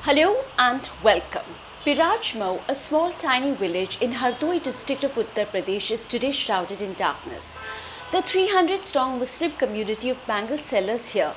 Hello and welcome. Pirajmau, a small tiny village in Hardoi district of Uttar Pradesh, is today shrouded in darkness. The 300-strong Muslim community of bangle sellers here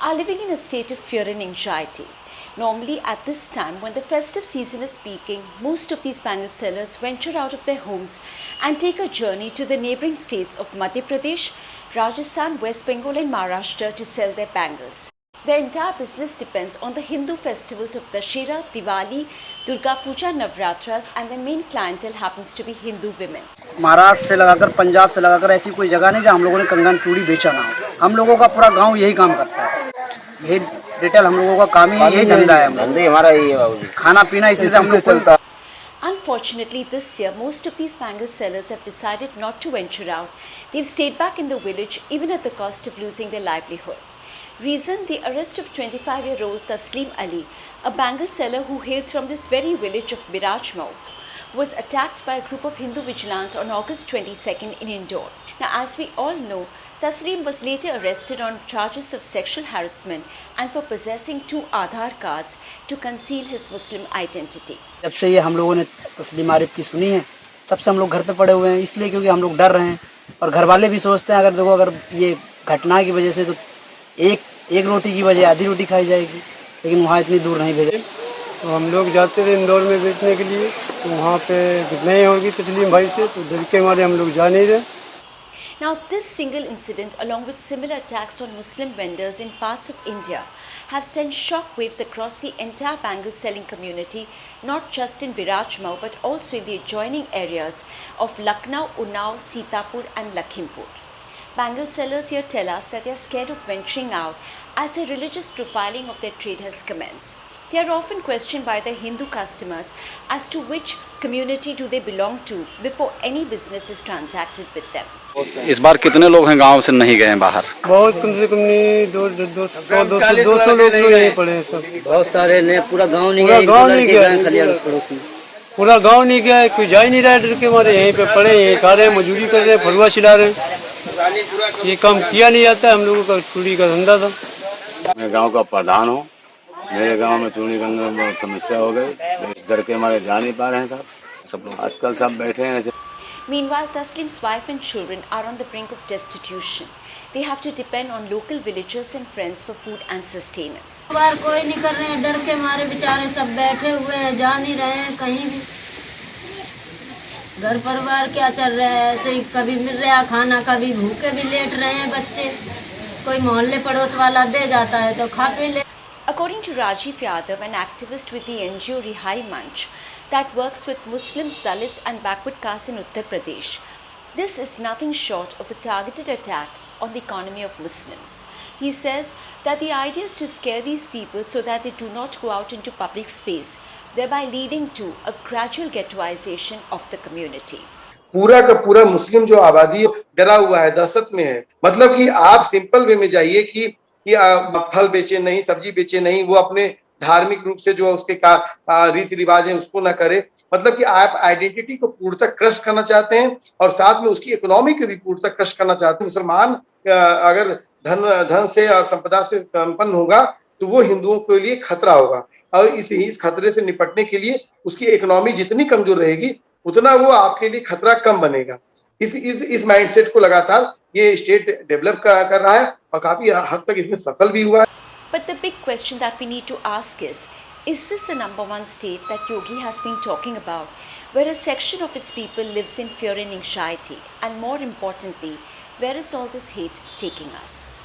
are living in a state of fear and anxiety. Normally at this time, when the festive season is peaking, most of these bangle sellers venture out of their homes and take a journey to the neighbouring states of Madhya Pradesh, Rajasthan, West Bengal and Maharashtra to sell their bangles. Their entire business depends on the Hindu festivals of Dussehra, Diwali, Durga Puja, Navratras, and their main clientele happens to be Hindu women. Maharashtra से लगाकर पंजाब से लगाकर ऐसी कोई जगह नहीं जहाँ हम लोगों ने कंगन चूड़ी बेचा ना हो। हम लोगों का पूरा गांव यही काम करता है। यही रिटेल हम लोगों का काम ही यही धंधा है। धंधे हमारा यही है बाबूजी। खाना पीना इसी से हम लोग चलता है। Unfortunately, this year, most of these bangle sellers have decided not to venture out. They've stayed back in the village even at the cost of losing their livelihood. Reason: the arrest of 25-year-old Taslim Ali, a bangle seller who hails from this very village of Pirajmau, was attacked by a group of Hindu vigilantes on August 22nd in Indore. Now, as we all know, Taslim was later arrested on charges of sexual harassment and for possessing 2 Aadhaar cards to conceal his Muslim identity. जब से ये हम लोगों ने तस्लीम आरिफ की सुनी है, तब से हम लोग घर पे पड़े हुए हैं, इसलिए क्योंकि हम लोग डर रहे हैं और घर वाले भी सोचते हैं अगर ये घटना की वजह से तो एक रोटी की वजह आधी रोटी खाई जाएगी, लेकिन वहाँ इतनी दूर नहीं भेजे। तो हम लोग जाते थे इंदौर में बेचने के लिए, तो वहाँ पे नहीं होगी तस्लीम भाई से, तो डर के मारे हम लोग जा नहीं रहे। Now, this single incident, along with similar attacks on Muslim vendors in parts of India, have sent shockwaves across the entire bangle selling community, not just in Pirajmau but also in the adjoining areas of Lucknow, Unnao, Sitapur and Lakhimpur. Bangle sellers here tell us that they are scared of venturing out as the religious profiling of their trade has commenced. They are often questioned by their Hindu customers as to which community do they belong to before any business is transacted with them. इस बार कितने लोग हैं गांव से नहीं गए हैं बाहर? बहुत कम से कम नहीं 200 लोग नहीं पड़े हैं सब। बहुत सारे ने पूरा गांव नहीं गया, पूरा गांव नहीं गया, कोई जा ही नहीं रहा है डर के मारे। यहीं पे पड़े, यहीं खा रहे हैं, मजदूरी कर रहे हैं, फरुआ छिला रहे हैं। ये काम किया नहीं जाता है, हम लोगों का चूड़ी का धंधा था। मैं गांव का प्रधान हूँ। मेरे गांव में चूड़ी कंगन में समस्या हो गई, डर के मारे जा नहीं पा रहे हैं सब लोग आजकल सब बैठे हैं ऐसे। Meanwhile, Taslim's wife and children are on the brink of destitution. They have to depend on local villagers and friends for food and sustenance. बार कोई नहीं कर रहे हैं, डर के मारे बेचारे सब बैठे हुए हैं, जा नहीं रहे हैं कहीं भी। घर परिवार क्या चल रहा है, ऐसे ही कभी मिल रहा खाना, कभी भूखे भी लेट रहे हैं बच्चे। कोई मोहल्ले पड़ोस वाला दे जाता है तो खा पी ले। According to Rajiv Yadav, an activist with the NGO Rihai Manch that works with Muslims, Dalits and backward castes in Uttar Pradesh, this is nothing short of a targeted attack on the economy of Muslims. He says that the idea is to scare these people so that they do not go out into public space, thereby leading to a gradual ghettoization of the community. पूरा का पूरा मुस्लिम जो आबादी डरा हुआ है, दहशत में है। मतलब कि आप सिंपल वे में जाइए कि फल बेचे नहीं, सब्जी बेचे नहीं, वो अपने धार्मिक रूप से जो उसके रीति रिवाज है उसको ना करे। मतलब कि आप आइडेंटिटी को पूर्णतः क्रश करना चाहते हैं और साथ में उसकी इकोनॉमी को भी पूर्णतः क्रश करना चाहते हैं। मुसलमान अगर धन से और संपदा से संपन्न होगा तो वो हिंदुओं के लिए खतरा होगा और इस खतरे से निपटने के लिए उसकी इकोनॉमी जितनी कमजोर रहेगी उतना वो आपके लिए खतरा कम बनेगा। इस माइंडसेट को लगातार ये स्टेट डेवलप कर रहा है और काफी हद तक इसमें सफल भी हुआ है। But the big question that we need to ask is this the number one state that Yogi has been talking about, where a section of its people lives in fear and anxiety? And more importantly, where is all this hate taking us?